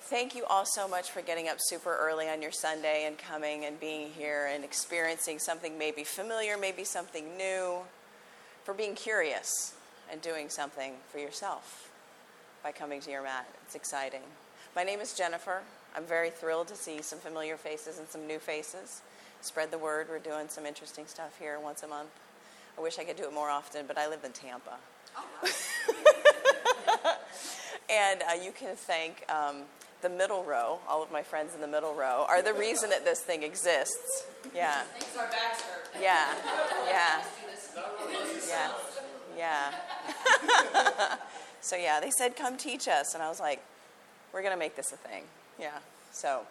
Thank you all so much for getting up super early on your Sunday and coming and being here and experiencing something maybe familiar, maybe something new, for being curious and doing something for yourself by coming to your mat. It's exciting. My name is Jennifer. I'm very thrilled to see some familiar faces and some new faces. Spread the word. We're doing some interesting stuff here once a month. I wish I could do it more often, but I live in Tampa. And you can thank the middle row. All of my friends in the middle row are the reason that this thing exists. Yeah. Thanks, our backs hurt. Yeah. So yeah, they said, come teach us. And I was like, we're going to make this a thing. Yeah. So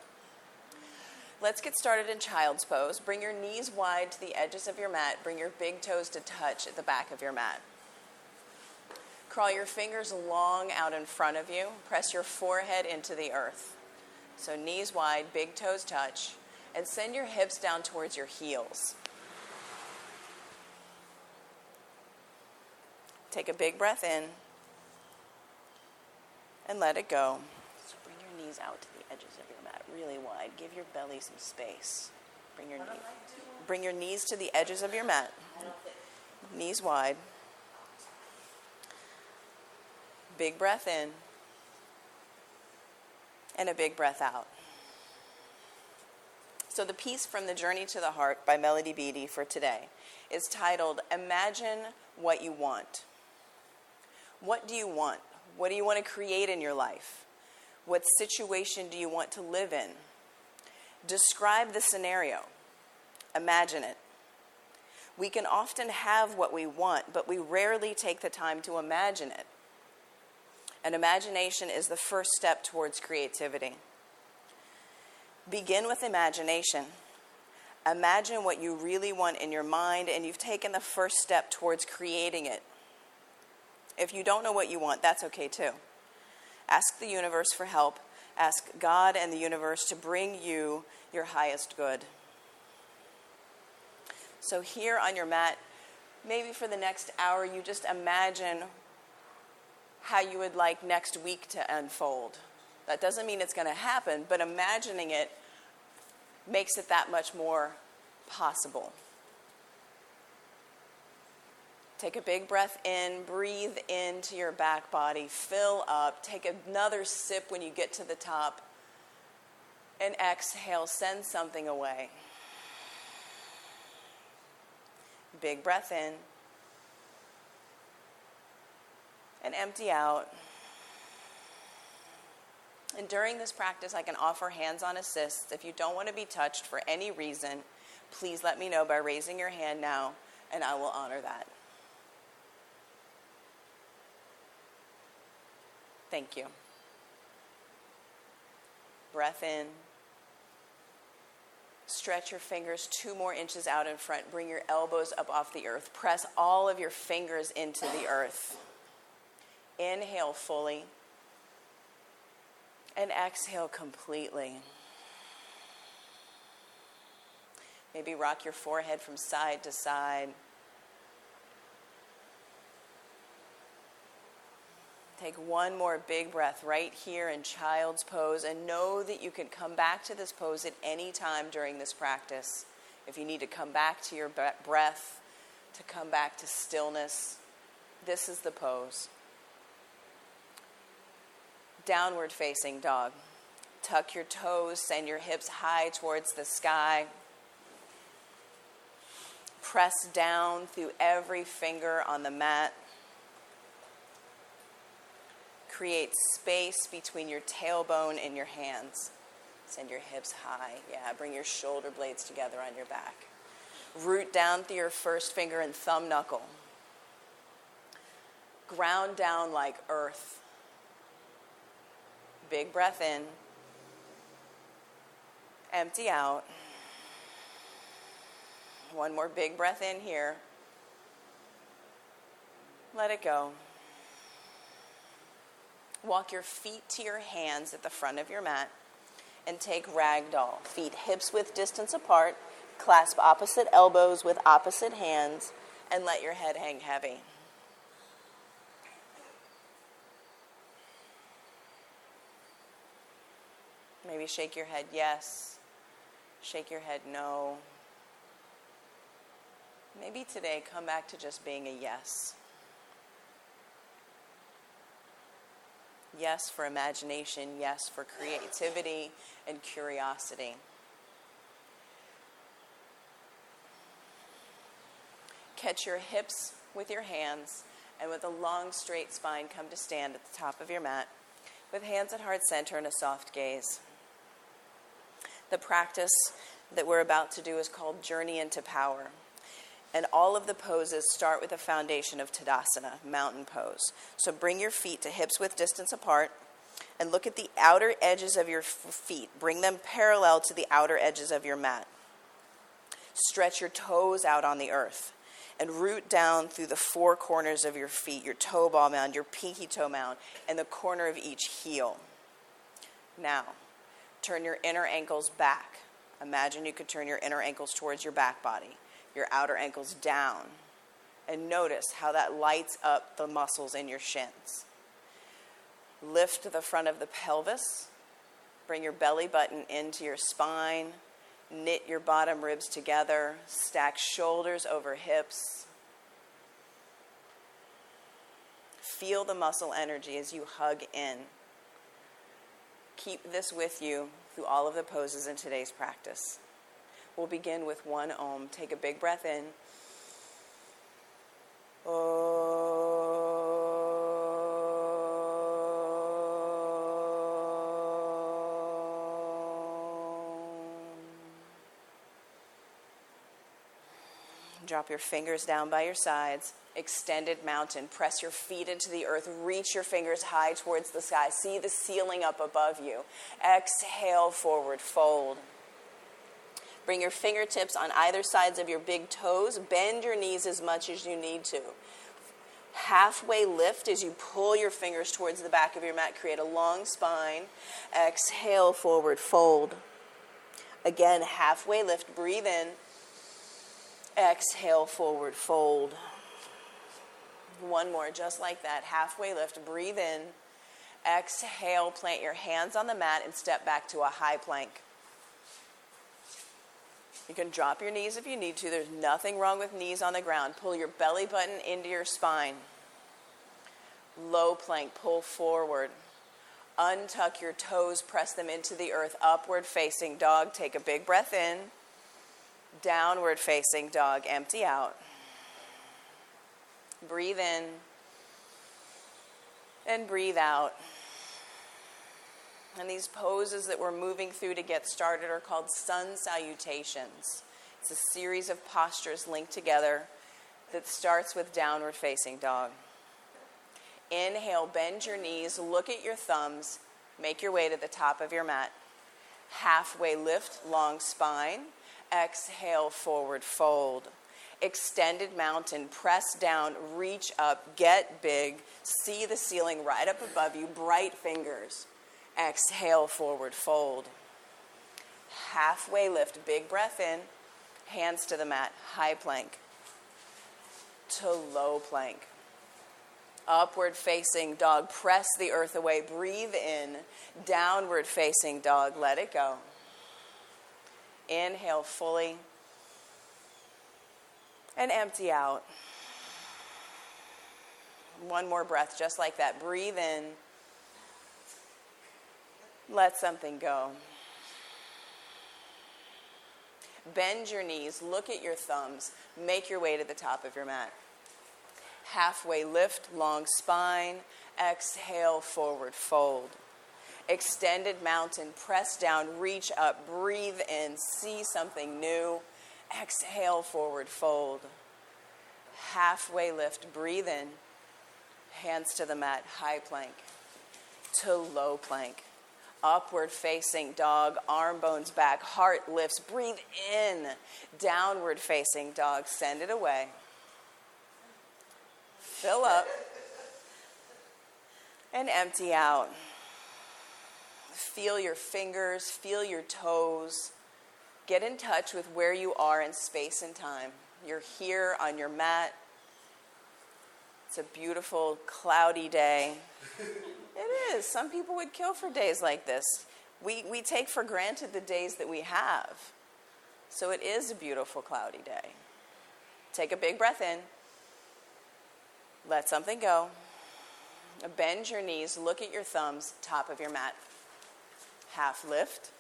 let's get started in child's pose. Bring your knees wide to the edges of your mat. Bring your big toes to touch at the back of your mat. Crawl your fingers long out in front of you. Press your forehead into the earth. So knees wide, big toes touch. And send your hips down towards your heels. Take a big breath in. And let it go. So bring your knees out to the edges of your mat, really wide. Give your belly some space. Bring your knees to the edges of your mat. Knees wide. Big breath in, and a big breath out. So the piece from The Journey to the Heart by Melody Beattie for today is titled, Imagine What You Want. What do you want? What do you want to create in your life? What situation do you want to live in? Describe the scenario. Imagine it. We can often have what we want, but we rarely take the time to imagine it. And imagination is the first step towards creativity. Begin with imagination. Imagine what you really want in your mind, and you've taken the first step towards creating it. If you don't know what you want, that's okay too. Ask the universe for help. Ask God and the universe to bring you your highest good. So here on your mat, maybe for the next hour, you just imagine how you would like next week to unfold. That doesn't mean it's going to happen, but imagining it makes it that much more possible. Take a big breath in, breathe into your back body, fill up, take another sip when you get to the top, and exhale, send something away. Big breath in. And empty out. And during this practice, I can offer hands-on assists. If you don't want to be touched for any reason, please let me know by raising your hand now, and I will honor that. Thank you. Breath in. Stretch your fingers 2 more inches out in front. Bring your elbows up off the earth. Press all of your fingers into the earth. Inhale fully and exhale completely. Maybe rock your forehead from side to side. Take one more big breath right here in child's pose, and know that you can come back to this pose at any time during this practice. If you need to come back to your breath, to come back to stillness, this is the pose. Downward facing dog. Tuck your toes, send your hips high towards the sky. Press down through every finger on the mat. Create space between your tailbone and your hands. Send your hips high. Yeah, bring your shoulder blades together on your back. Root down through your first finger and thumb knuckle. Ground down like earth. Big breath in. Empty out. One more big breath in here. Let it go. Walk your feet to your hands at the front of your mat and take ragdoll. Feet hips width distance apart. Clasp opposite elbows with opposite hands and let your head hang heavy. Maybe shake your head yes. Shake your head no. Maybe today come back to just being a yes. Yes for imagination, yes for creativity and curiosity. Catch your hips with your hands, and with a long, straight spine, come to stand at the top of your mat with hands at heart center and a soft gaze. The practice that we're about to do is called Journey into Power. And all of the poses start with a foundation of Tadasana, mountain pose. So bring your feet to hips width distance apart and look at the outer edges of your feet. Bring them parallel to the outer edges of your mat. Stretch your toes out on the earth and root down through the four corners of your feet, your toe ball mound, your pinky toe mound, and the corner of each heel. Now, turn your inner ankles back. Imagine you could turn your inner ankles towards your back body, your outer ankles down, and notice how that lights up the muscles in your shins. Lift the front of the pelvis. Bring your belly button into your spine. Knit your bottom ribs together. Stack shoulders over hips. Feel the muscle energy as you hug in. Keep this with you through all of the poses in today's practice. We'll begin with one Om. Take a big breath in. Drop your fingers down by your sides. Extended mountain. Press your feet into the earth. Reach your fingers high towards the sky. See the ceiling up above you. Exhale, forward fold. Bring your fingertips on either sides of your big toes. Bend your knees as much as you need to. Halfway lift as you pull your fingers towards the back of your mat. Create a long spine. Exhale, forward fold. Again, halfway lift. Breathe in. Exhale, forward fold. One more, just like that. Halfway lift. Breathe in. Exhale, plant your hands on the mat and step back to a high plank. You can drop your knees if you need to. There's nothing wrong with knees on the ground. Pull your belly button into your spine. Low plank, pull forward. Untuck your toes, press them into the earth. Upward facing dog. Take a big breath in. Downward facing dog. Empty out. Breathe in. And breathe out. And these poses that we're moving through to get started are called sun salutations. It's a series of postures linked together that starts with downward facing dog. Inhale, bend your knees, look at your thumbs, make your way to the top of your mat. Halfway lift, long spine. Exhale, forward fold. Extended mountain, press down, reach up, get big, see the ceiling right up above you, bright fingers. Exhale, forward fold. Halfway lift, big breath in, hands to the mat, high plank to low plank. Upward facing dog, press the earth away, breathe in, downward facing dog, let it go. Inhale fully and empty out. One more breath, just like that. Breathe in. Let something go. Bend your knees, look at your thumbs, make your way to the top of your mat. Halfway lift, long spine, exhale, forward fold. Extended mountain, press down, reach up, breathe in, see something new. Exhale, forward fold. Halfway lift, breathe in, hands to the mat, high plank to low plank. Upward facing dog, arm bones back, heart lifts, breathe in. Downward facing dog, send it away. Fill up and empty out. Feel your fingers, feel your toes. Get in touch with where you are in space and time. You're here on your mat. It's a beautiful, cloudy day. It is. Some people would kill for days like this. We take for granted the days that we have. So it is a beautiful cloudy day. Take a big breath in. Let something go. Bend your knees, look at your thumbs, top of your mat. Half lift,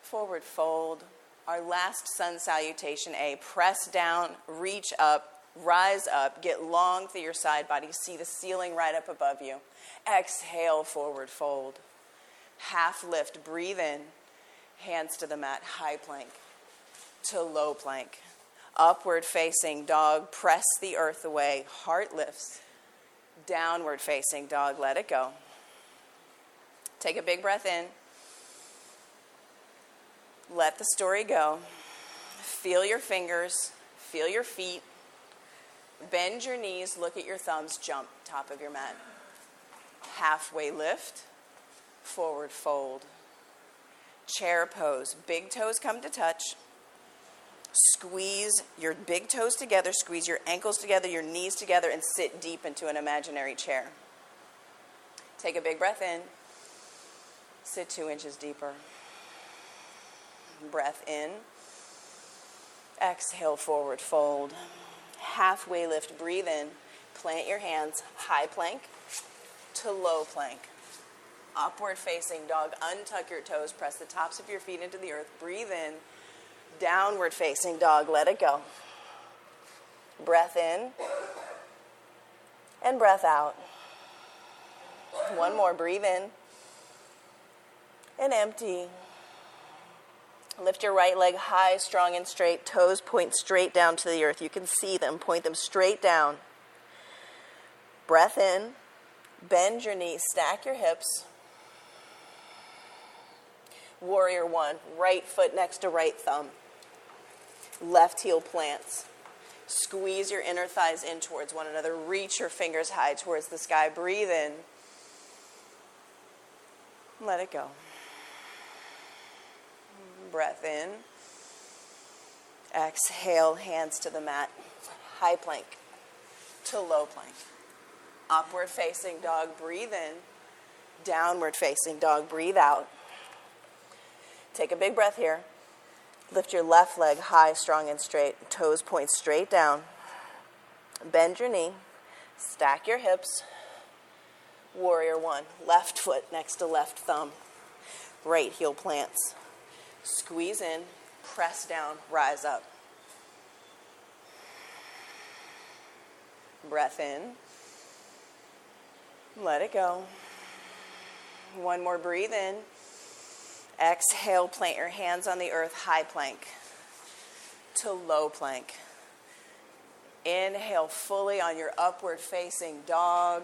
forward fold. Our last sun salutation A, press down, reach up, rise up, get long through your side body. See the ceiling right up above you. Exhale, forward fold. Half lift, breathe in, hands to the mat, high plank to low plank. Upward facing dog, press the earth away, heart lifts. Downward facing dog, let it go. Take a big breath in. Let the story go. Feel your fingers, feel your feet. Bend your knees, look at your thumbs, jump, top of your mat. Halfway lift, forward fold. Chair pose, big toes come to touch. Squeeze your big toes together, squeeze your ankles together, your knees together, and sit deep into an imaginary chair. Take a big breath in. Sit 2 inches deeper. Breath in. Exhale, forward fold. Halfway lift, breathe in. Plant your hands, high plank to low plank. Upward facing dog, untuck your toes, press the tops of your feet into the earth. Breathe in. Downward facing dog, let it go. Breath in and breath out. One more, breathe in and empty. Lift your right leg high, strong and straight. Toes point straight down to the earth. You can see them, point them straight down. Breath in, bend your knees, stack your hips. Warrior one, right foot next to right thumb. Left heel plants. Squeeze your inner thighs in towards one another. Reach your fingers high towards the sky. Breathe in. Let it go. Breath in. Exhale, hands to the mat. High plank to low plank. Upward facing dog, breathe in. Downward facing dog, breathe out. Take a big breath here. Lift your left leg high, strong and straight. Toes point straight down. Bend your knee. Stack your hips. Warrior one. Left foot next to left thumb. Right heel plants. Squeeze in. Press down. Rise up. Breath in. Let it go. One more, breathe in. Exhale, plant your hands on the earth, high plank to low plank. Inhale fully on your upward facing dog.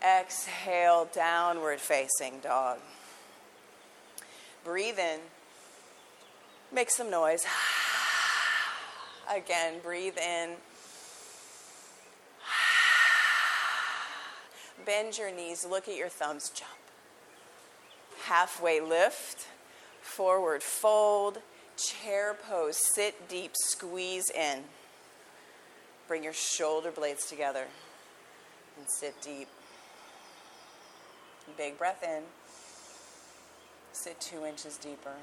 Exhale, downward facing dog. Breathe in. Make some noise. Again, breathe in. Bend your knees, look at your thumbs, jump. Halfway lift. Forward fold, chair pose, sit deep, squeeze in. Bring your shoulder blades together and sit deep. Big breath in. Sit 2 inches deeper.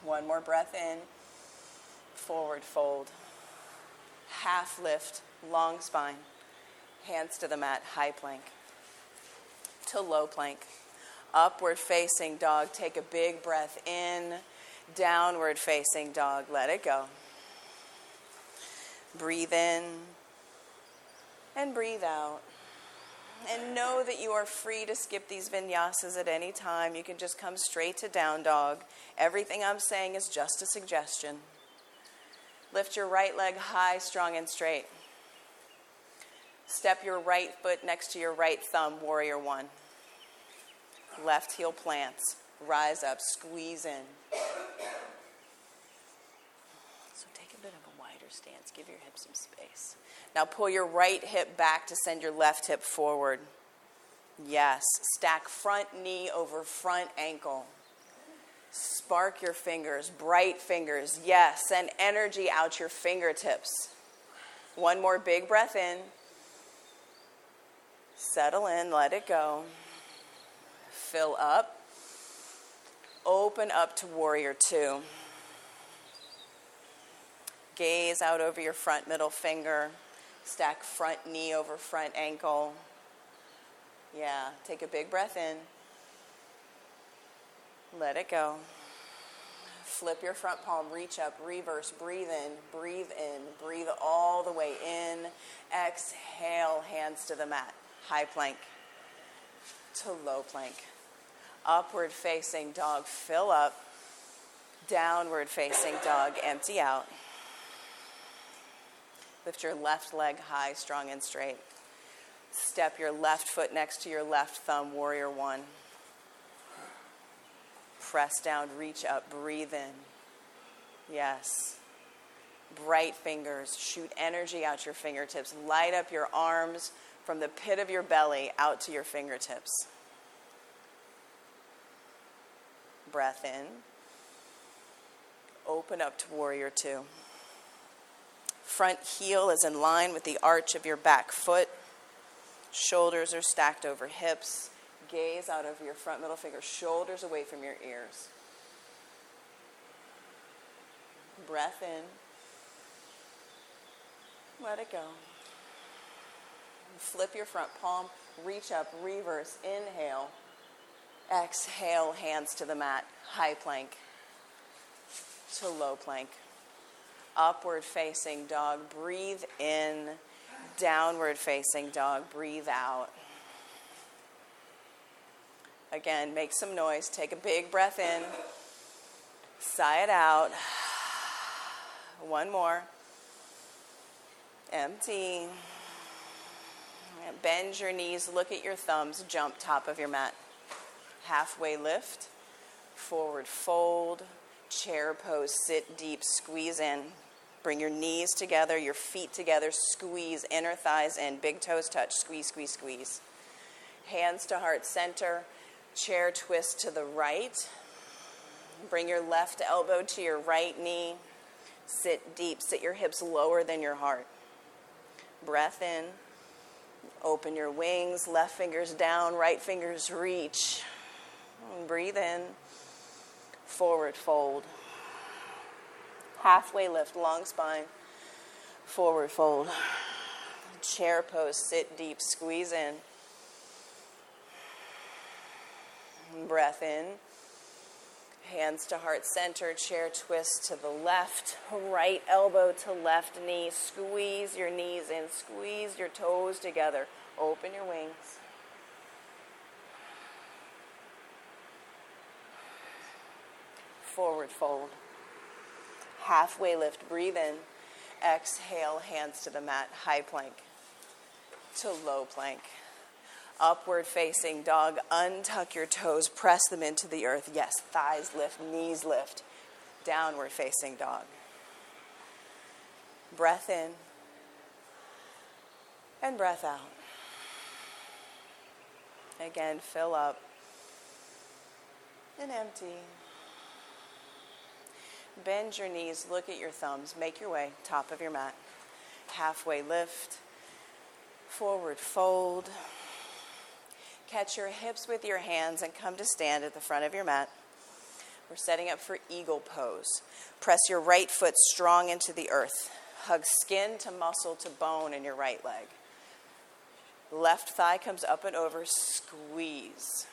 One more breath in. Forward fold. Half lift, long spine. Hands to the mat, high plank to low plank. Upward facing dog, take a big breath in. Downward facing dog, let it go. Breathe in and breathe out. And know that you are free to skip these vinyasas at any time. You can just come straight to down dog. Everything I'm saying is just a suggestion. Lift your right leg high, strong and straight. Step your right foot next to your right thumb, warrior one. Left heel plants, rise up, squeeze in. So take a bit of a wider stance, give your hips some space. Now pull your right hip back to send your left hip forward. Yes, stack front knee over front ankle. Spark your fingers, bright fingers. Yes, send energy out your fingertips. One more big breath in. Settle in, let it go. Fill up. Open up to warrior two. Gaze out over your front middle finger. Stack front knee over front ankle. Yeah, take a big breath in. Let it go. Flip your front palm, reach up, reverse, breathe in, breathe all the way in. Exhale, hands to the mat. High plank to low plank. Upward facing dog, fill up. Downward facing dog, empty out. Lift your left leg high, strong and straight. Step your left foot next to your left thumb, warrior one. Press down, reach up, breathe in. Yes. Bright fingers, shoot energy out your fingertips. Light up your arms from the pit of your belly out to your fingertips. Breath in. Open up to warrior two. Front heel is in line with the arch of your back foot. Shoulders are stacked over hips. Gaze out over your front middle finger. Shoulders away from your ears. Breath in. Let it go. Flip your front palm. Reach up. Reverse. Inhale. Exhale. Hands to the mat. High plank to low plank. Upward facing dog. Breathe in. Downward facing dog. Breathe out. Again, make some noise. Take a big breath in. Sigh it out. One more. Empty. Bend your knees. Look at your thumbs. Jump top of your mat. Halfway lift. Forward fold. Chair pose. Sit deep. Squeeze in. Bring your knees together. Your feet together. Squeeze. Inner thighs in. Big toes touch. Squeeze, squeeze, squeeze. Hands to heart center. Chair twist to the right. Bring your left elbow to your right knee. Sit deep. Sit your hips lower than your heart. Breath in. Open your wings. Left fingers down. Right fingers reach. Breathe in. Forward fold. Halfway lift. Long spine. Forward fold. Chair pose. Sit deep. Squeeze in. Breath in. Hands to heart center. Chair twist to the left. Right elbow to left knee. Squeeze your knees in. Squeeze your toes together. Open your wings. Forward fold. Halfway lift. Breathe in. Exhale. Hands to the mat. High plank to low plank. Upward facing dog. Untuck your toes. Press them into the earth. Yes, thighs lift, knees lift. Downward facing dog. Breath in. And breath out. Again, fill up. And empty. Bend your knees. Look at your thumbs. Make your way. Top of your mat. Halfway lift. Forward fold. Catch your hips with your hands and come to stand at the front of your mat. We're setting up for eagle pose. Press your right foot strong into the earth. Hug skin to muscle to bone in your right leg. Left thigh comes up and over. Squeeze.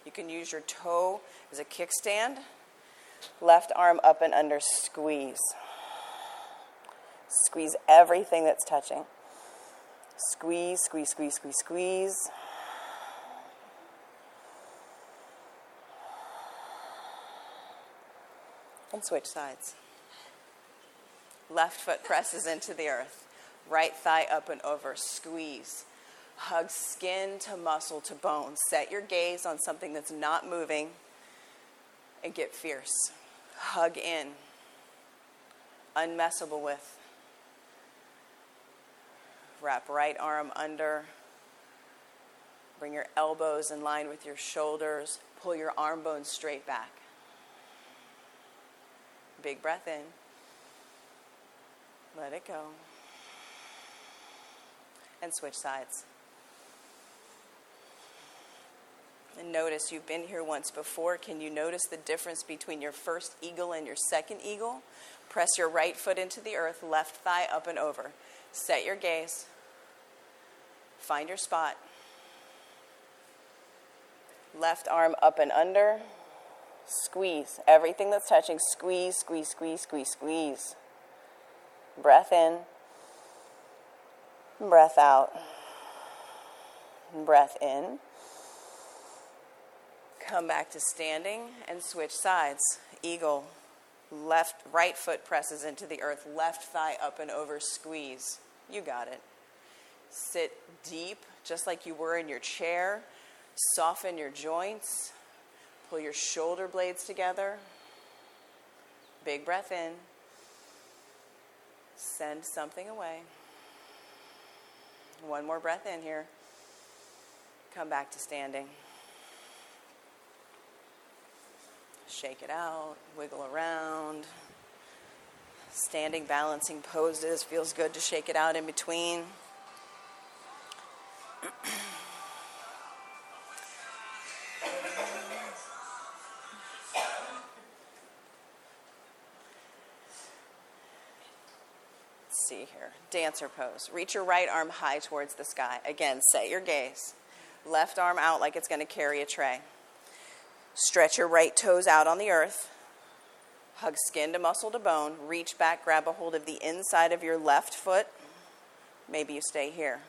You can use your toe as a kickstand. Left arm up and under. Squeeze. Squeeze everything that's touching. Squeeze, squeeze, squeeze, squeeze, squeeze. And switch sides. Left foot presses into the earth. Right thigh up and over. Squeeze. Hug skin to muscle to bone. Set your gaze on something that's not moving and get fierce. Hug in. Unmessable with. Wrap right arm under. Bring your elbows in line with your shoulders. Pull your arm bones straight back. Big breath in. Let it go. And switch sides. And notice you've been here once before. Can you notice the difference between your first eagle and your second eagle? Press your right foot into the earth, left thigh up and over. Set your gaze. Find your spot. Left arm up and under. Squeeze. Everything that's touching, squeeze, squeeze, squeeze, squeeze, squeeze. Breath in. Breath out. Breath in. Come back to standing and switch sides. Eagle. Right foot presses into the earth. Left thigh up and over. Squeeze. You got it. Sit deep, just like you were in your chair. Soften your joints. Pull your shoulder blades together. Big breath in. Send something away. One more breath in here. Come back to standing. Shake it out. Wiggle around. Standing balancing poses. Feels good to shake it out in between. See here, dancer pose. Reach your right arm high towards the sky. Again, set your gaze. Left arm out like it's going to carry a tray. Stretch your right toes out on the earth. Hug skin to muscle to bone. Reach back, grab a hold of the inside of your left foot. Maybe you stay here.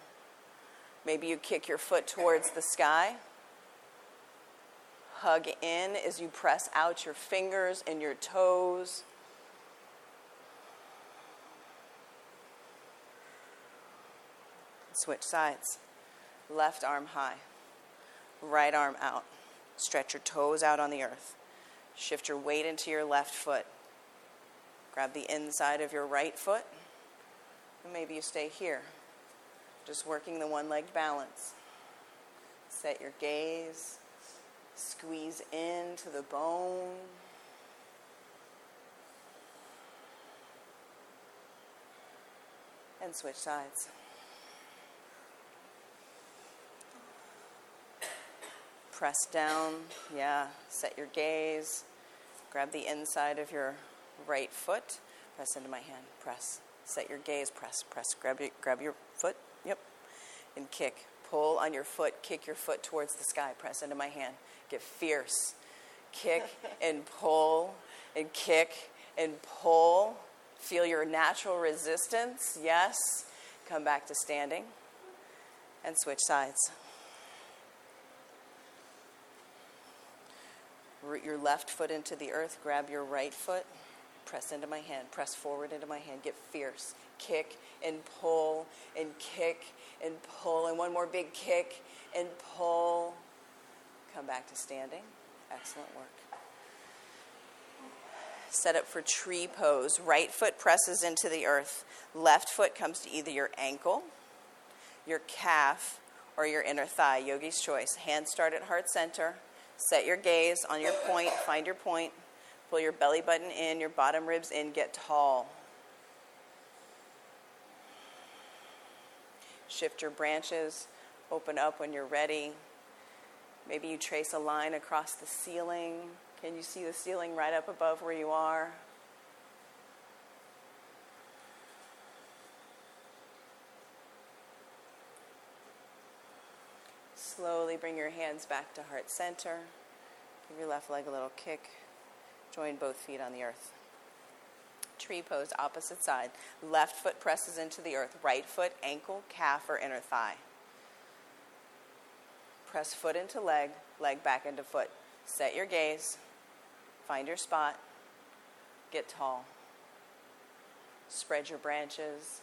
Maybe you kick your foot towards the sky. Hug in as you press out your fingers and your toes. Switch sides. Left arm high. Right arm out. Stretch your toes out on the earth. Shift your weight into your left foot. Grab the inside of your right foot. And maybe you stay here. Just working the one-legged balance. Set your gaze. Squeeze into the bone. And switch sides. Press down, set your gaze. Grab the inside of your right foot. Press into my hand, press. Set your gaze, press. Grab your foot, and kick. Pull on your foot, kick your foot towards the sky. Press into my hand, get fierce. Kick and pull, and kick and pull. Feel your natural resistance, yes. Come back to standing and switch sides. Root your left foot into the earth, grab your right foot, press into my hand, press forward into my hand, get fierce. Kick and pull and kick and pull, and one more big kick and pull. Come back to standing. Excellent work. Set up for tree pose. Right foot presses into the earth. Left foot comes to either your ankle, your calf, or your inner thigh. Yogi's choice. Hands start at heart center. Set your gaze on your point. Find your point. Pull your belly button in, your bottom ribs in. Get tall. Shift your branches. Open up when you're ready. Maybe you trace a line across the ceiling. Can you see the ceiling right up above where you are? Slowly bring your hands back to heart center. Give your left leg a little kick. Join both feet on the earth. Tree pose, opposite side. Left foot presses into the earth. Right foot, ankle, calf, or inner thigh. Press foot into leg, leg back into foot. Set your gaze. Find your spot. Get tall. Spread your branches.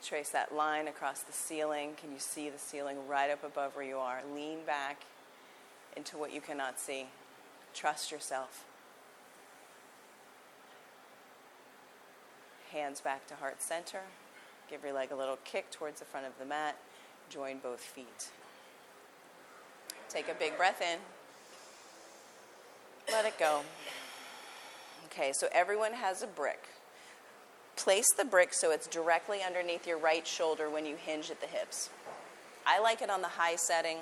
Trace that line across the ceiling. Can you see the ceiling right up above where you are? Lean back into what you cannot see. Trust yourself. Hands back to heart center. Give your leg a little kick towards the front of the mat. Join both feet. Take a big breath in. Let it go. Okay, so everyone has a brick. Place the brick so it's directly underneath your right shoulder when you hinge at the hips. I like it on the high setting.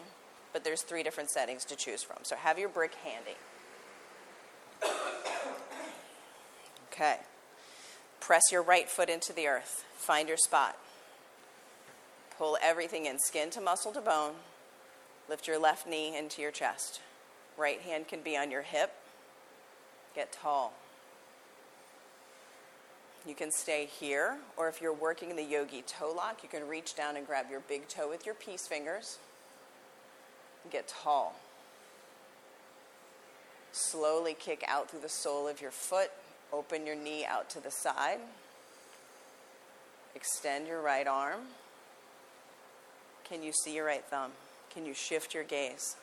but there's 3 different settings to choose from. So have your brick handy. Okay. Press your right foot into the earth. Find your spot. Pull everything in, skin to muscle to bone. Lift your left knee into your chest. Right hand can be on your hip. Get tall. You can stay here, or if you're working the yogi toe lock, you can reach down and grab your big toe with your peace fingers. Get tall. Slowly kick out through the sole of your foot. Open your knee out to the side. Extend your right arm. Can you see your right thumb? Can you shift your gaze?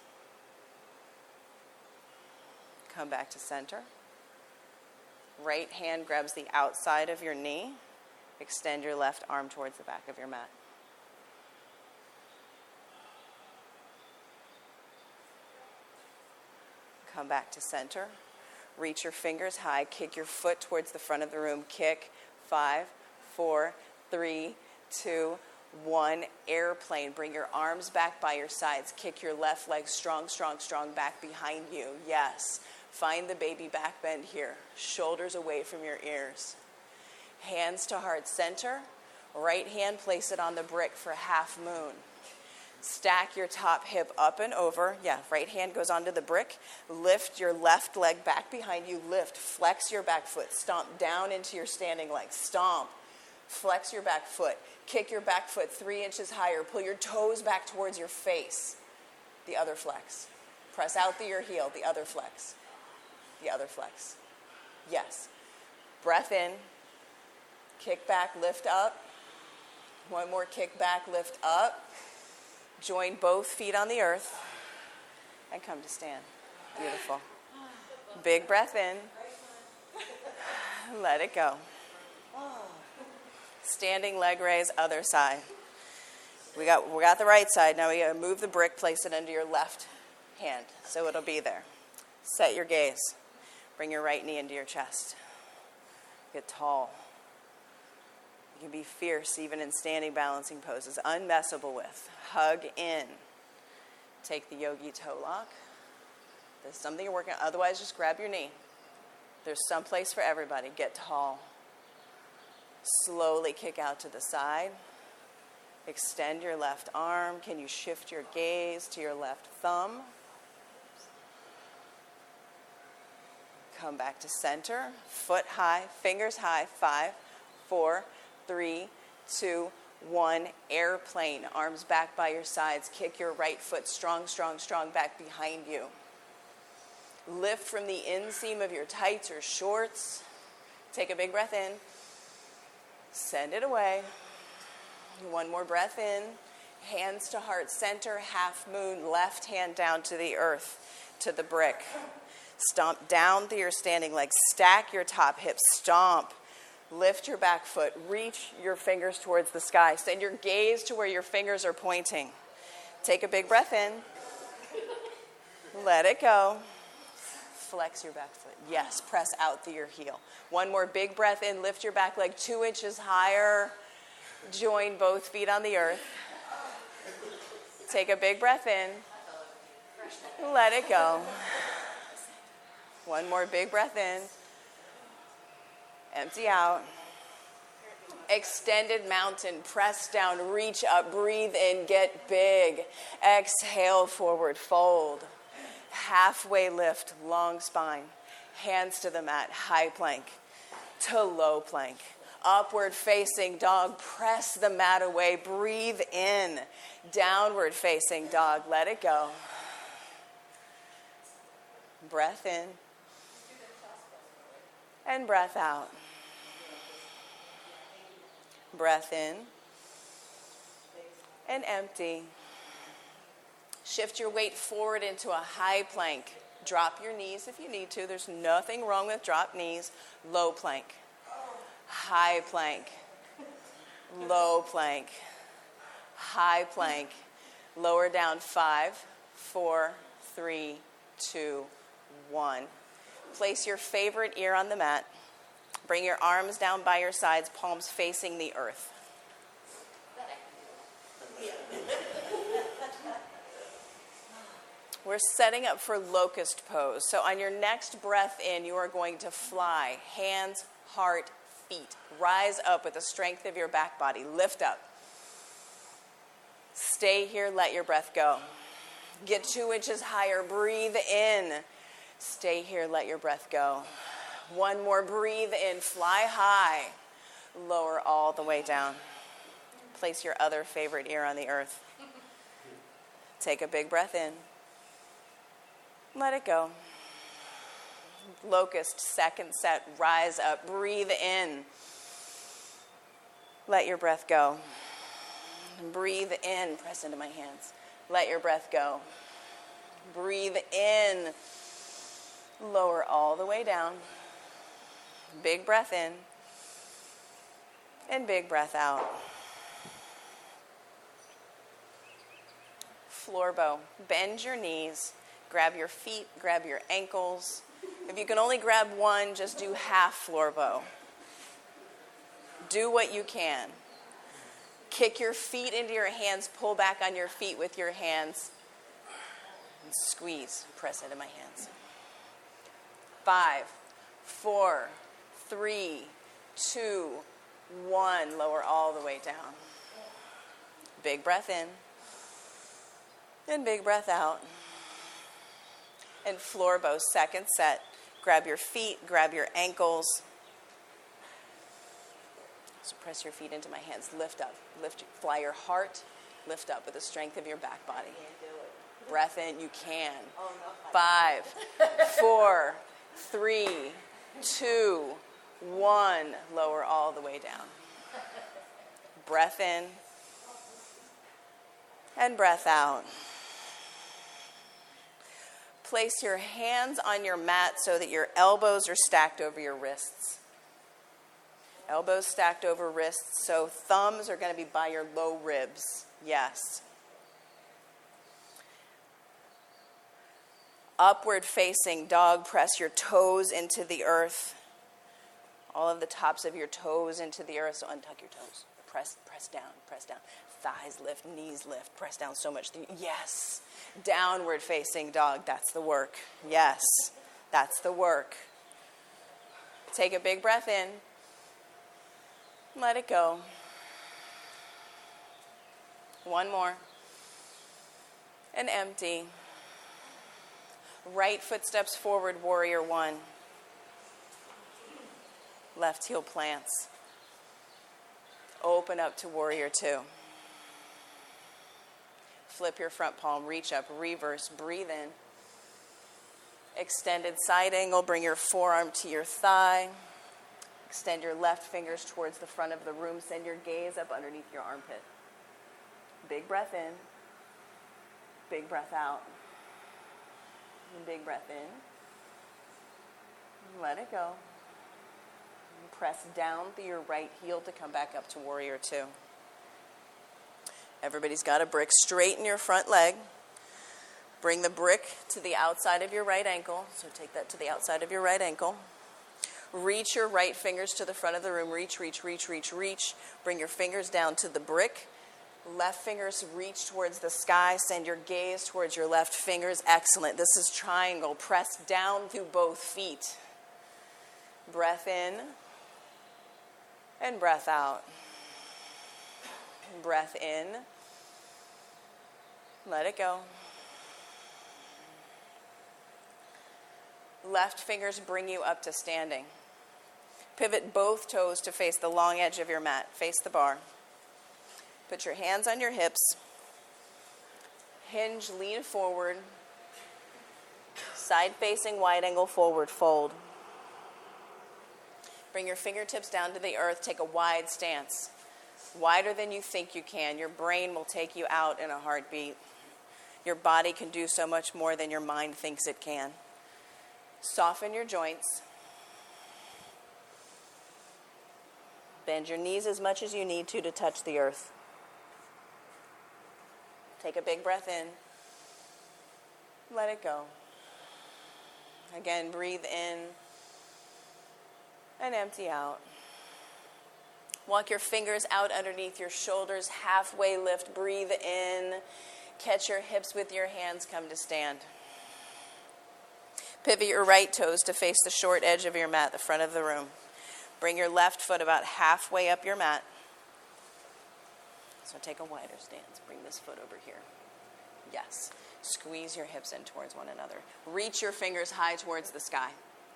Come back to center. Right hand grabs the outside of your knee. Extend your left arm towards the back of your mat. Come back to center. Reach your fingers high. Kick your foot towards the front of the room. Kick. 5, 4, 3, 2, 1. Airplane. Bring your arms back by your sides. Kick your left leg strong, strong, strong back behind you. Yes. Find the baby back bend here. Shoulders away from your ears. Hands to heart center. Right hand, place it on the brick for half moon. Stack your top hip up and over. Yeah, right hand goes onto the brick. Lift your left leg back behind you. Lift. Flex your back foot. Stomp down into your standing leg. Stomp. Flex your back foot. Kick your back foot 3 inches higher. Pull your toes back towards your face. The other flex. Press out through your heel. The other flex. The other flex. Yes. Breath in. Kick back, lift up. One more kick back, lift up. Join both feet on the earth. And come to stand. Beautiful. Big breath in. Let it go. Standing leg raise, other side. We got the right side. Now we gotta move the brick, place it under your left hand. So it'll be there. Set your gaze. Bring your right knee into your chest. Get tall. You can be fierce even in standing balancing poses. Unmessable with. Hug in. Take the yogi toe lock. There's something you're working on. Otherwise, just grab your knee. There's some place for everybody. Get tall. Slowly kick out to the side. Extend your left arm. Can you shift your gaze to your left thumb? Come back to center. Foot high, fingers high. 5, 4, 3, 2, 1. Airplane. Arms back by your sides. Kick your right foot strong, strong, strong back behind you. Lift from the inseam of your tights or shorts. Take a big breath in. Send it away. One more breath in. Hands to heart center. Half moon. Left hand down to the earth, to the brick. Stomp down through your standing legs. Stack your top hip. Stomp. Lift your back foot. Reach your fingers towards the sky. Send your gaze to where your fingers are pointing. Take a big breath in. Let it go. Flex your back foot. Yes, press out through your heel. One more big breath in. Lift your back leg 2 inches higher. Join both feet on the earth. Take a big breath in. Let it go. One more big breath in. Empty out. Extended mountain. Press down. Reach up. Breathe in. Get big. Exhale forward. Fold. Halfway lift. Long spine. Hands to the mat. High plank to low plank. Upward facing dog. Press the mat away. Breathe in. Downward facing dog. Let it go. Breath in. And breath out. Breath in. And empty. Shift your weight forward into a high plank. Drop your knees if you need to. There's nothing wrong with drop knees. Low plank. High plank. Low plank. High plank. Lower down. 5, 4, 3, 2, 1. Place your favorite ear on the mat. Bring your arms down by your sides, palms facing the earth. We're setting up for locust pose. So on your next breath in, you are going to fly. Hands, heart, feet. Rise up with the strength of your back body. Lift up. Stay here. Let your breath go. Get 2 inches higher. Breathe in. Stay here. Let your breath go. One more. Breathe in. Fly high. Lower all the way down. Place your other favorite ear on the earth. Take a big breath in. Let it go. Locust, second set. Rise up. Breathe in. Let your breath go. Breathe in. Press into my hands. Let your breath go. Breathe in. Lower all the way down. Big breath in. And big breath out. Floor bow. Bend your knees. Grab your feet, grab your ankles. If you can only grab one, just do half floor bow. Do what you can. Kick your feet into your hands, pull back on your feet with your hands, and squeeze, press into my hands. 5, 4, 3, 2, 1. Lower all the way down. Big breath in, and big breath out. And floor bow, second set. Grab your feet, grab your ankles. So press your feet into my hands. Lift up. Fly your heart. Lift up with the strength of your back body. Breath in, you can. 5, 4, 3, 2, 1. Lower all the way down. Breath in. And breath out. Place your hands on your mat so that your elbows are stacked over your wrists. Elbows stacked over wrists, so thumbs are going to be by your low ribs. Yes. Upward facing dog, press your toes into the earth. All of the tops of your toes into the earth, so untuck your toes. Press down, press down. Thighs lift, knees lift, press down so much. Yes. Downward facing dog, that's the work. Yes, that's the work. Take a big breath in. Let it go. One more. And empty. Right foot steps forward, warrior 1. Left heel plants. Open up to warrior 2. Flip your front palm, reach up, reverse, breathe in. Extended side angle, bring your forearm to your thigh. Extend your left fingers towards the front of the room. Send your gaze up underneath your armpit. Big breath in. Big breath out. And big breath in. Let it go. And press down through your right heel to come back up to warrior 2. Everybody's got a brick. Straighten your front leg. Bring the brick to the outside of your right ankle. So take that to the outside of your right ankle. Reach your right fingers to the front of the room. Reach, reach, reach, reach, reach. Bring your fingers down to the brick. Left fingers reach towards the sky. Send your gaze towards your left fingers. Excellent. This is triangle. Press down through both feet. Breath in and breath out. Breath in. Let it go. Left fingers bring you up to standing. Pivot both toes to face the long edge of your mat. Face the bar. Put your hands on your hips. Hinge, lean forward. Side facing, wide angle forward fold. Bring your fingertips down to the earth. Take a wide stance. Wider than you think you can. Your brain will take you out in a heartbeat. Your body can do so much more than your mind thinks it can. Soften your joints. Bend your knees as much as you need to touch the earth. Take a big breath in. Let it go. Again, breathe in and empty out. Walk your fingers out underneath your shoulders, halfway lift, breathe in. Catch your hips with your hands, come to stand. Pivot your right toes to face the short edge of your mat, the front of the room. Bring your left foot about halfway up your mat. So take a wider stance. Bring this foot over here. Yes. Squeeze your hips in towards one another. Reach your fingers high towards the sky.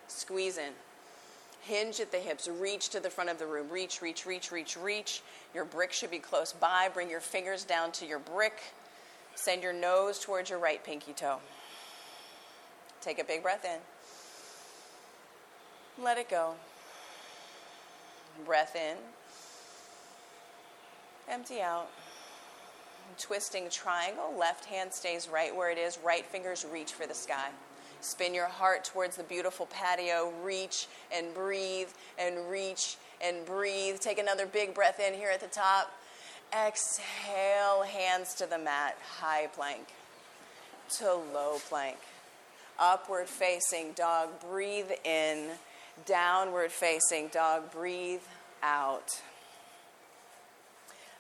Squeeze in. Hinge at the hips. Reach to the front of the room. Reach, reach, reach, reach, reach. Your brick should be close by. Bring your fingers down to your brick. Send your nose towards your right pinky toe. Take a big breath in. Let it go. Breath in. Empty out. Twisting triangle. Left hand stays right where it is. Right fingers reach for the sky. Spin your heart towards the beautiful patio. Reach and breathe and reach and breathe. Take another big breath in here at the top. Exhale, hands to the mat. High plank to low plank. Upward facing dog. Breathe in. Downward facing dog. Breathe out.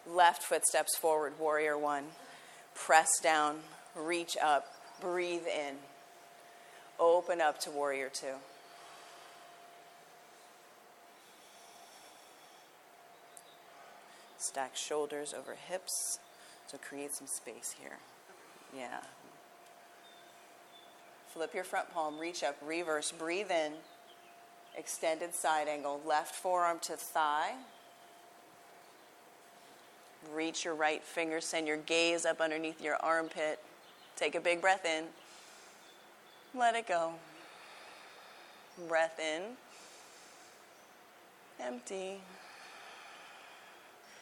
Left foot steps forward, warrior one. Press down, reach up, breathe in. Open up to warrior two. Stack shoulders over hips, so create some space here. Yeah. Flip your front palm, reach up, reverse, breathe in. Extended side angle, left forearm to thigh. Reach your right finger, send your gaze up underneath your armpit. Take a big breath in. Let it go. Breath in. Empty.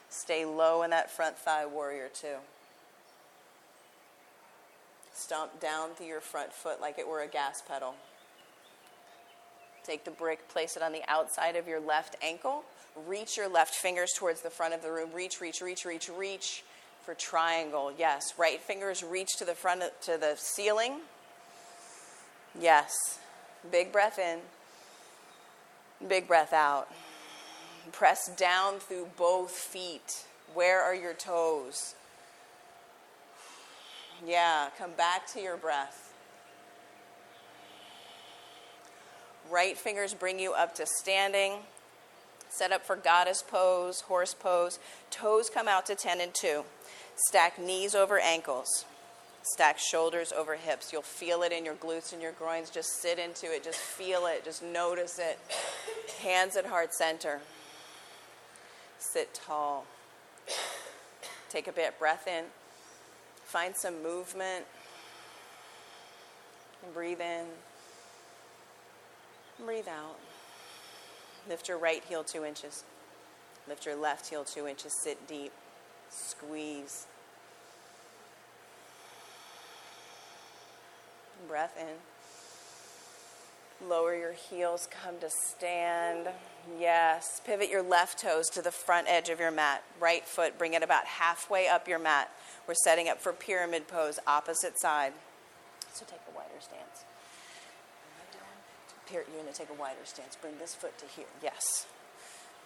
Stay low in that front thigh, warrior two. Stomp down through your front foot like it were a gas pedal. Take the brick, place it on the outside of your left ankle. Reach your left fingers towards the front of the room. Reach, reach, reach, reach, reach for triangle. Yes. Right fingers reach to the front, to the ceiling. Yes. Big breath in. Big breath out. Press down through both feet. Where are your toes? Yeah. Come back to your breath. Right fingers bring you up to standing. Set up for goddess pose, horse pose. Toes come out to 10 and 2. Stack knees over ankles. Stack shoulders over hips. You'll feel it in your glutes and your groins. Just sit into it. Just feel it. Just notice it. Hands at heart center. Sit tall. Take a bit breath in. Find some movement. And breathe in. Breathe out. Lift your right heel 2 inches. Lift your left heel 2 inches. Sit deep. Squeeze. Breath in. Lower your heels. Come to stand. Yes. Pivot your left toes to the front edge of your mat. Right foot. Bring it about halfway up your mat. We're setting up for pyramid pose. Opposite side. So take a wider stance. You're going to take a wider stance. Bring this foot to here. Yes.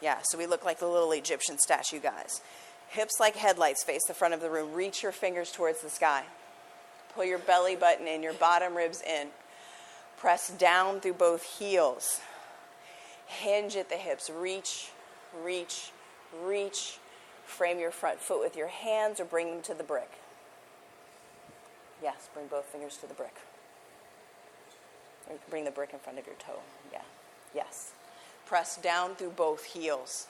Yeah, so we look like the little Egyptian statue guys. Hips like headlights face the front of the room. Reach your fingers towards the sky. Pull your belly button in, your bottom ribs in. Press down through both heels. Hinge at the hips. Reach, reach, reach. Frame your front foot with your hands or bring them to the brick. Yes, bring both fingers to the brick. Or you can bring the brick in front of your toe. Yeah. Yes. Press down through both heels.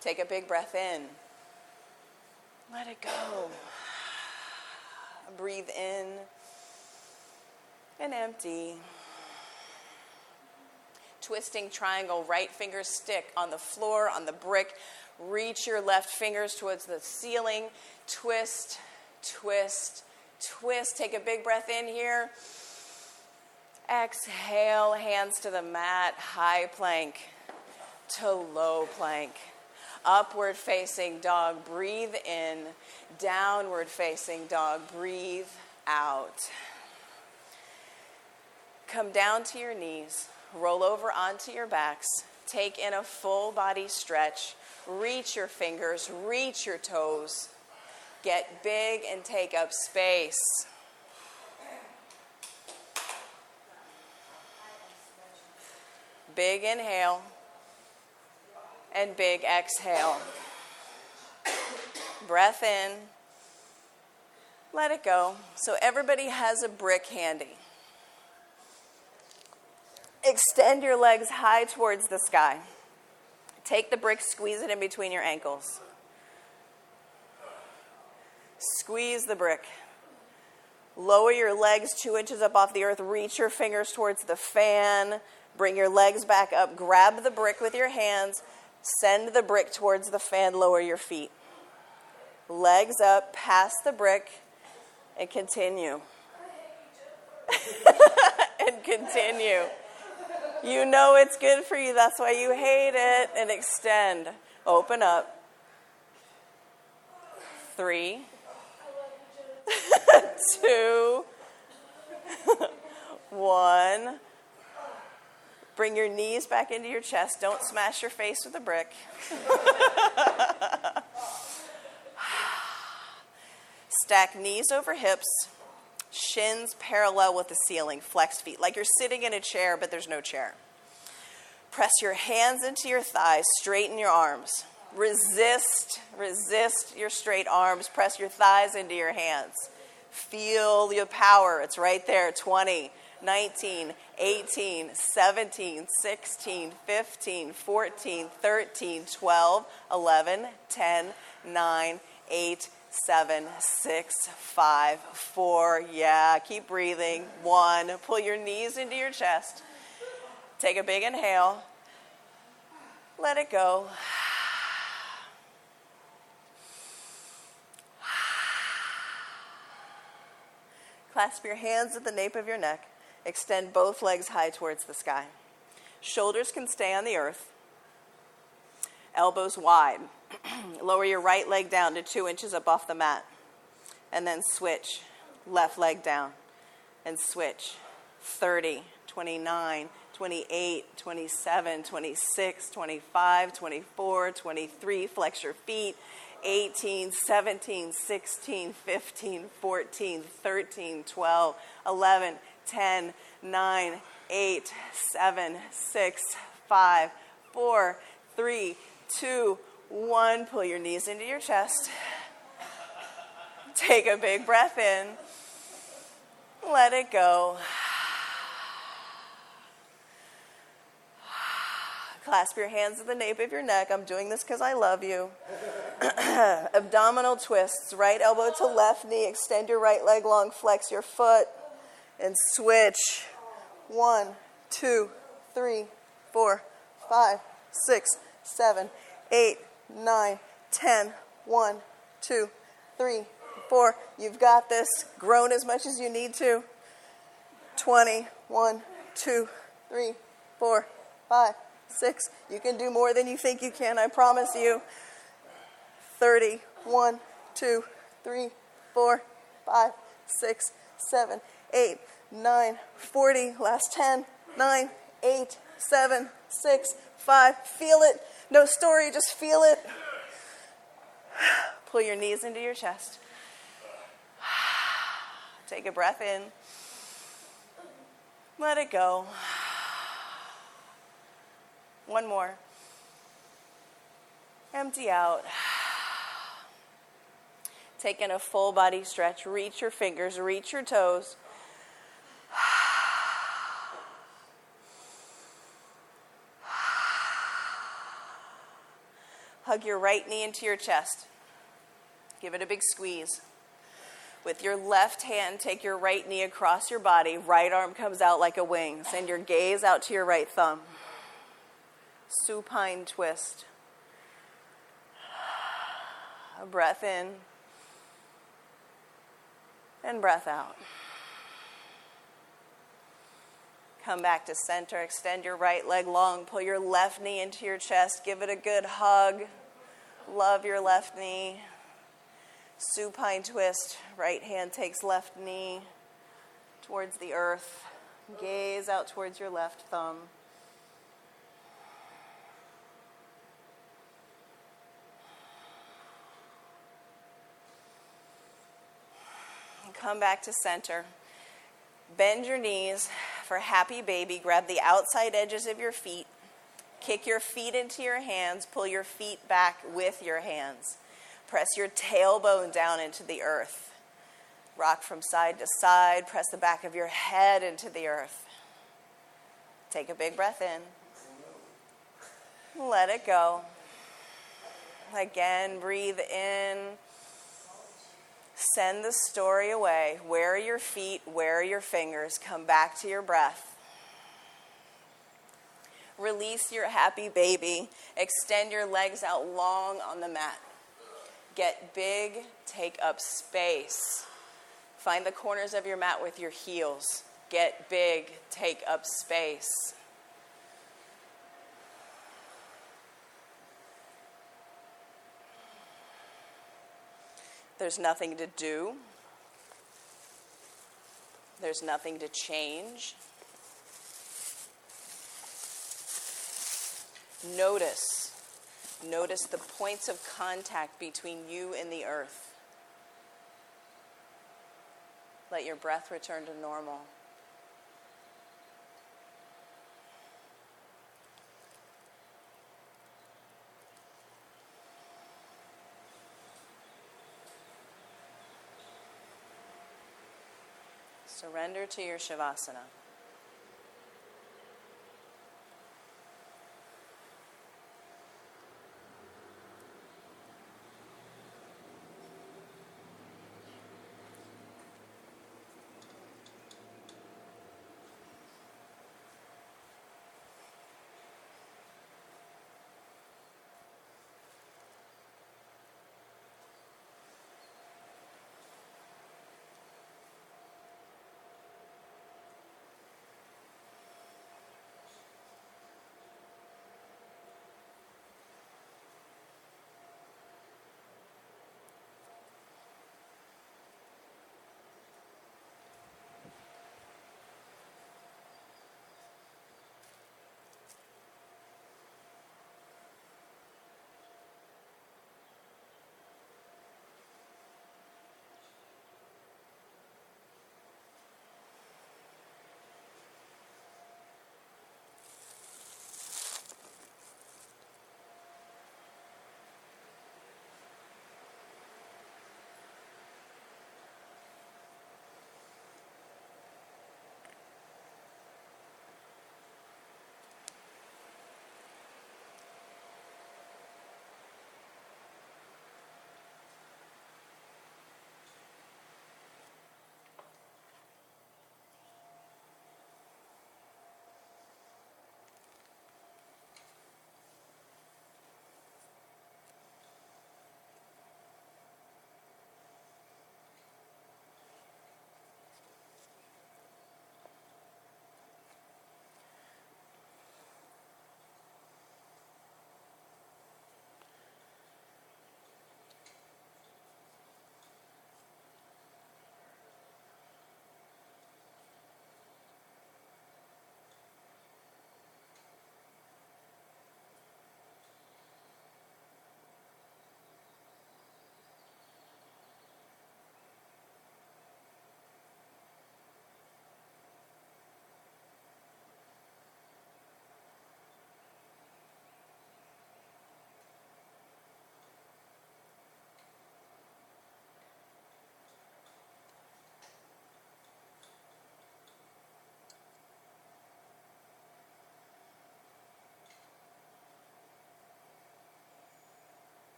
Take a big breath in. Let it go. Breathe in and empty. Twisting triangle. Right fingers stick on the floor, on the brick. Reach your left fingers towards the ceiling. Twist, twist, twist. Take a big breath in here. Exhale, hands to the mat, high plank to low plank. Upward facing dog, breathe in. Downward facing dog, breathe out. Come down to your knees, roll over onto your backs. Take in a full body stretch. Reach your fingers, reach your toes. Get big and take up space. Big inhale and big exhale. Breath in. Let it go. So everybody has a brick handy. Extend your legs high towards the sky. Take the brick, squeeze it in between your ankles. Squeeze the brick. Lower your legs 2 inches up off the earth. Reach your fingers towards the fan. Bring your legs back up. Grab the brick with your hands. Send the brick towards the fan. Lower your feet. Legs up, past the brick, and continue. And continue. You know it's good for you. That's why you hate it. And extend. Open up. 3, 2, 1. Bring your knees back into your chest. Don't smash your face with a brick. Stack knees over hips. Shins parallel with the ceiling. Flex feet. Like you're sitting in a chair, but there's no chair. Press your hands into your thighs. Straighten your arms. Resist your straight arms. Press your thighs into your hands. Feel your power. It's right there. 20, 19, 18, 17, 16, 15, 14, 13, 12, 11, 10, 9, 8, 7, 6, 5, 4. Yeah, keep breathing. 1. Pull your knees into your chest. Take a big inhale. Let it go. Clasp your hands at the nape of your neck. Extend both legs high towards the sky. Shoulders can stay on the earth. Elbows wide. Lower your right leg down to 2 inches up off the mat. And then switch. Left leg down. And switch. 30, 29, 28, 27, 26, 25, 24, 23. Flex your feet. 18, 17, 16, 15, 14, 13, 12, 11, 10, 9, 8, 7, 6, 5, 4, 3, 2, 1. Pull your knees into your chest. Take a big breath in. Let it go. Clasp your hands at the nape of your neck. I'm doing this because I love you. Abdominal twists. Right elbow to left knee. Extend your right leg long. Flex your foot. And switch. 1, 2, 3, 4, 5, 6, 7, 8, 9, 10. 1, 2, 3, 4. You've got this. Groan as much as you need to. 20. 1, 2, 3, 4, 5, 6. You can do more than you think you can, I promise you. 30. 1, 2, 3, 4, 5, 6, 7, 8, 9, 40. Last 10. 9, 8, 7, 6, 5. Feel it. No story, just feel it. Pull your knees into your chest. Take a breath in. Let it go. One more. Empty out. Take in a full body stretch. Reach your fingers, reach your toes. Hug your right knee into your chest. Give it a big squeeze. With your left hand, take your right knee across your body. Right arm comes out like a wing. Send your gaze out to your right thumb. Supine twist. A breath in. And breath out. Come back to center. Extend your right leg long. Pull your left knee into your chest. Give it a good hug. Love your left knee. Supine twist. Right hand takes left knee towards the earth. Gaze out towards your left thumb. And come back to center. Bend your knees. for happy baby, grab the outside edges of your feet. Kick your feet into your hands. Pull your feet back with your hands. Press your tailbone down into the earth. Rock from side to side. Press the back of your head into the earth. Take a big breath in. Let it go. Again, breathe in. Send the story away. Where are your feet? Where are your fingers? Come back to your breath. Release your happy baby. Extend your legs out long on the mat. Get big. Take up space. Find the corners of your mat with your heels. Get big. Take up space. There's nothing to do. There's nothing to change. Notice the points of contact between you and the earth. Let your breath return to normal. Surrender to your Shavasana.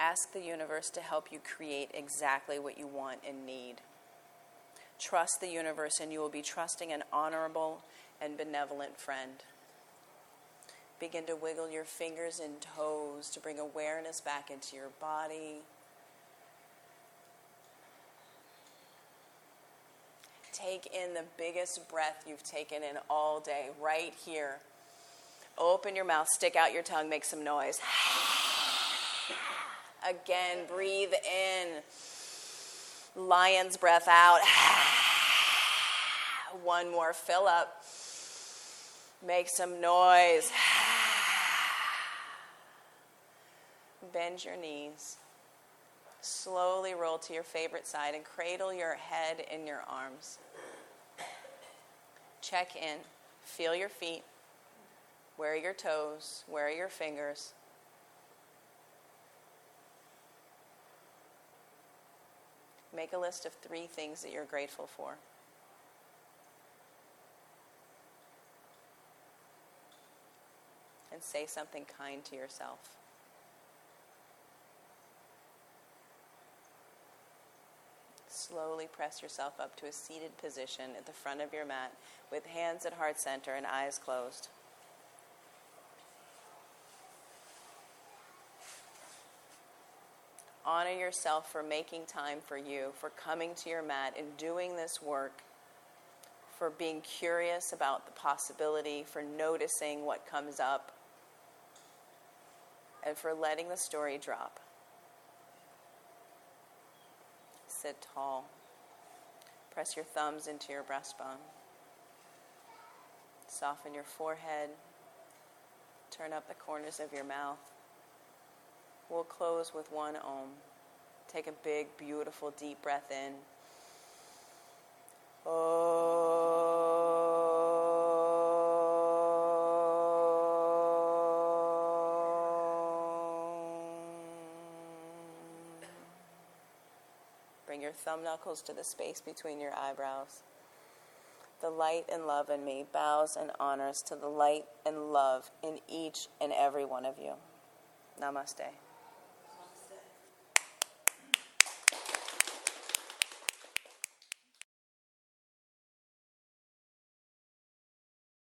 Ask the universe to help you create exactly what you want and need. Trust the universe, and you will be trusting an honorable and benevolent friend. Begin to wiggle your fingers and toes to bring awareness back into your body. Take in the biggest breath you've taken in all day, right here. Open your mouth, stick out your tongue, make some noise. Again, breathe in. Lion's breath out. One more, fill up. Make some noise. Bend your knees. Slowly roll to your favorite side and cradle your head in your arms. Check in. Feel your feet. Where are your toes? Where are your fingers? Make a list of 3 things that you're grateful for. And say something kind to yourself. Slowly press yourself up to a seated position at the front of your mat with hands at heart center and eyes closed. Honor yourself for making time for you, for coming to your mat and doing this work, for being curious about the possibility, for noticing what comes up, and for letting the story drop. Sit tall. Press your thumbs into your breastbone. Soften your forehead. Turn up the corners of your mouth. We'll close with one Om. Take a big, beautiful, deep breath in. Bring your thumb knuckles to the space between your eyebrows. The light and love in me bows and honors to the light and love in each and every one of you. Namaste.